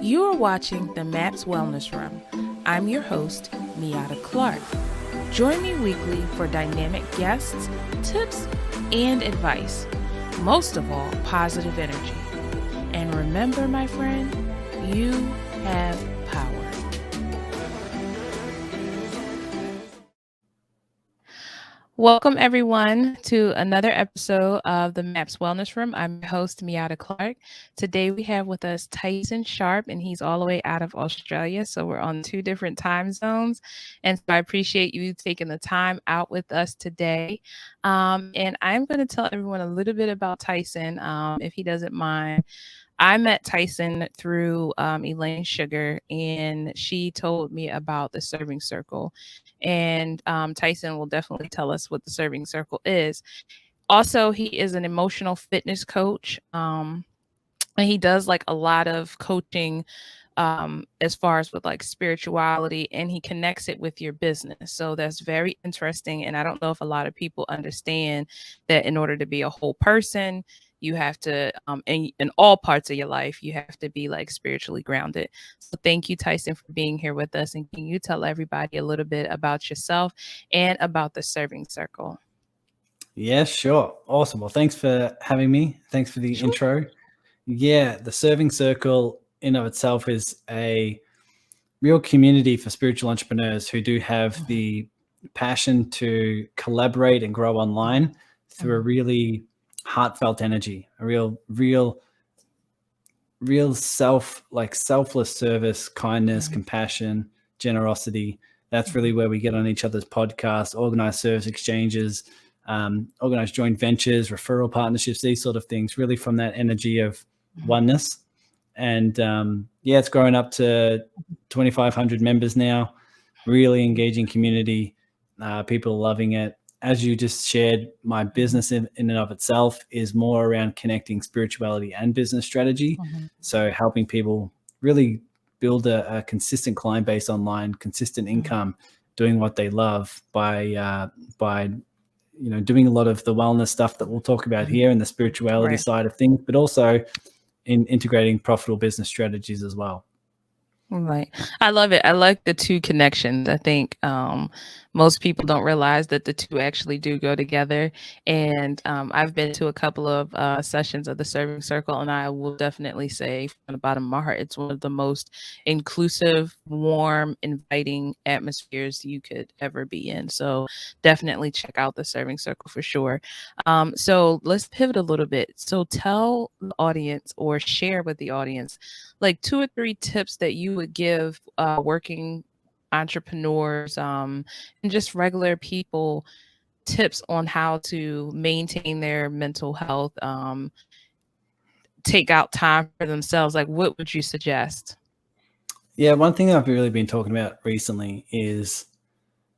You are watching the MAPS Wellness Room. I'm your host, Miata Clark. Join me weekly for dynamic guests, tips, and advice. Most of all, positive energy. And remember, my friend, you have power. Welcome, everyone, to another episode of the MAPS Wellness Room. I'm your host, Miata Clark. Today, we have with us Tyson Sharp, and he's all the way out of Australia. So we're on 2 different time zones. And so I appreciate you taking the time out with us today. And I'm going to tell everyone a little bit about Tyson, if he doesn't mind. I met Tyson through Elaine Sugar, and she told me about the Serving Circle. And Tyson will definitely tell us what the Serving Circle is. Also, he is an emotional fitness coach, and he does like a lot of coaching as far as with like spirituality, and he connects it with your business. So that's very interesting. And I don't know if a lot of people understand that in order to be a whole person, you have to, in all parts of your life, you have to be like spiritually grounded. So thank you, Tyson, for being here with us. And can you tell everybody a little bit about yourself and about the Serving Circle? Yeah, sure. Awesome. Well, thanks for having me. Thanks for the intro. Yeah, the Serving Circle in of itself is a real community for spiritual entrepreneurs who do have the passion to collaborate and grow online through a really heartfelt energy, a real selfless service, kindness, compassion, generosity. That's really where we get on each other's podcasts, organize service exchanges, organize joint ventures, referral partnerships, these sort of things, really from that energy of oneness. And it's grown up to 2,500 members now, really engaging community, people loving it. As you just shared, my business in and of itself is more around connecting spirituality and business strategy. So helping people really build a consistent client base online, consistent income, doing what they love by doing a lot of the wellness stuff that we'll talk about here and the spirituality side of things, but also in integrating profitable business strategies as well. Right. I love it. I like the two connections. I think most people don't realize that the two actually do go together. And I've been to a couple of sessions of the Serving Circle, and I will definitely say from the bottom of my heart, it's one of the most inclusive, warm, inviting atmospheres you could ever be in. So definitely check out the Serving Circle for sure. So let's pivot a little bit. So tell the audience or share with the audience like 2 or 3 tips that you would give working entrepreneurs and just regular people, tips on how to maintain their mental health, take out time for themselves. Like, what would you suggest? Yeah, one thing I've really been talking about recently is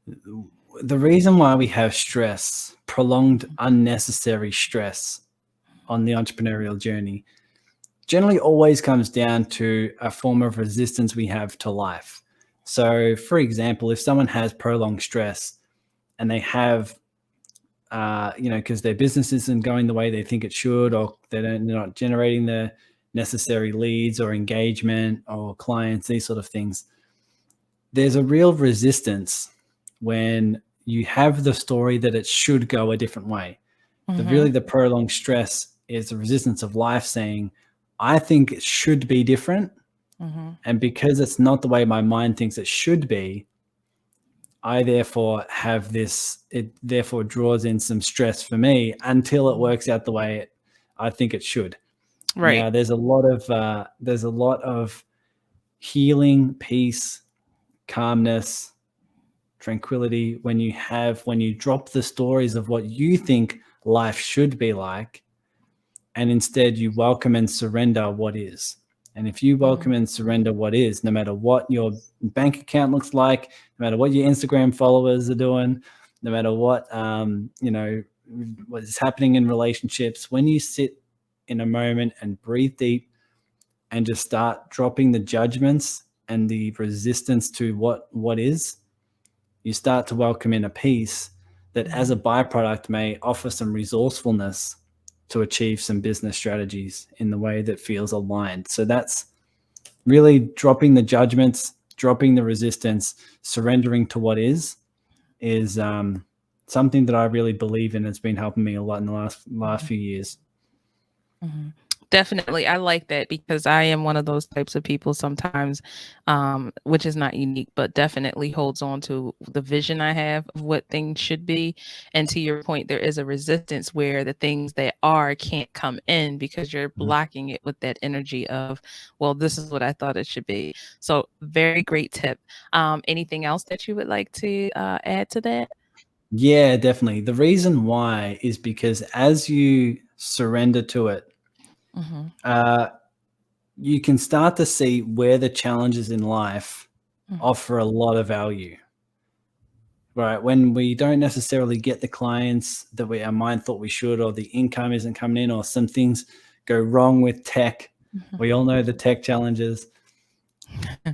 the reason why we have stress, prolonged unnecessary stress on the entrepreneurial journey, generally always comes down to a form of resistance we have to life. So, for example, if someone has prolonged stress and they have, because their business isn't going the way they think it should, or they're not generating the necessary leads or engagement or clients, these sort of things, there's a real resistance when you have the story that it should go a different way. The prolonged stress is the resistance of life saying, I think it should be different. And because it's not the way my mind thinks it should be, I therefore have this, it therefore draws in some stress for me until it works out the way I think it should. Right. Now, there's a lot of healing, peace, calmness, tranquility when you drop the stories of what you think life should be like, and instead you welcome and surrender what is. And if you welcome and surrender what is, no matter what your bank account looks like, no matter what your Instagram followers are doing, no matter what what is happening in relationships, when you sit in a moment and breathe deep and just start dropping the judgments and the resistance to what is, you start to welcome in a peace that as a byproduct may offer some resourcefulness to achieve some business strategies in the way that feels aligned. So that's really dropping the judgments, dropping the resistance, surrendering to what is something that I really believe in. It's been helping me a lot in the last few years. Mhm. Definitely. I like that because I am one of those types of people sometimes, which is not unique, but definitely holds on to the vision I have of what things should be. And to your point, there is a resistance where the things that are can't come in because you're blocking it with that energy of, well, this is what I thought it should be. So, very great tip. Anything else that you would like to add to that? Yeah, definitely. The reason why is because as you surrender to it, Mhm. you can start to see where the challenges in life Mhm. offer a lot of value. Right. When we don't necessarily get the clients that our mind thought we should, or the income isn't coming in, or some things go wrong with tech. We all know the tech challenges.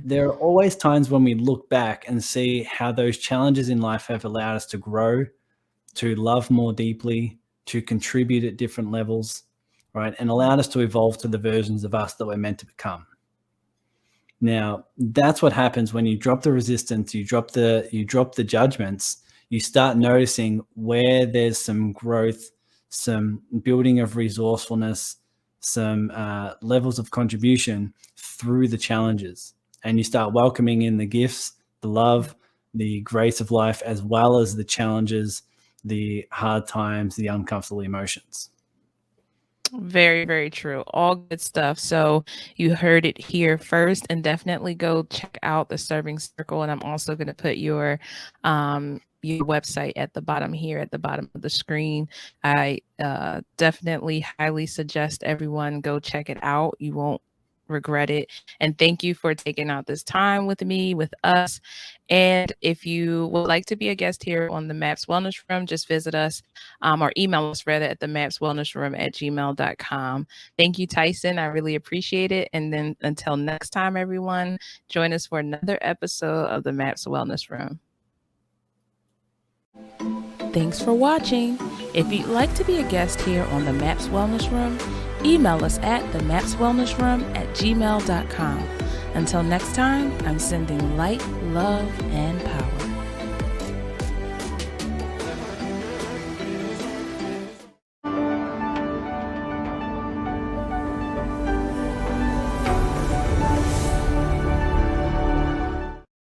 There are always times when we look back and see how those challenges in life have allowed us to grow, to love more deeply, to contribute at different levels, right? And allowed us to evolve to the versions of us that we're meant to become. Now, that's what happens when you drop the resistance, you drop the judgments, you start noticing where there's some growth, some building of resourcefulness, some levels of contribution through the challenges. And you start welcoming in the gifts, the love, the grace of life, as well as the challenges, the hard times, the uncomfortable emotions. Very, very true. All good stuff. So you heard it here first, and definitely go check out the Serving Circle. And I'm also going to put your website at the bottom here, at the bottom of the screen. I definitely highly suggest everyone go check it out. You won't regret it. And thank you for taking out this time with me, with us. And if you would like to be a guest here on the MAPS Wellness Room, just visit us or email us rather at the mapswellnessroom@gmail.com. Thank you, Tyson. I really appreciate it. And then until next time, everyone, join us for another episode of the MAPS Wellness Room. Thanks for watching. If you'd like to be a guest here on the MAPS Wellness Room, email us at themapswellnessroom@gmail.com. Until next time, I'm sending light, love, and power.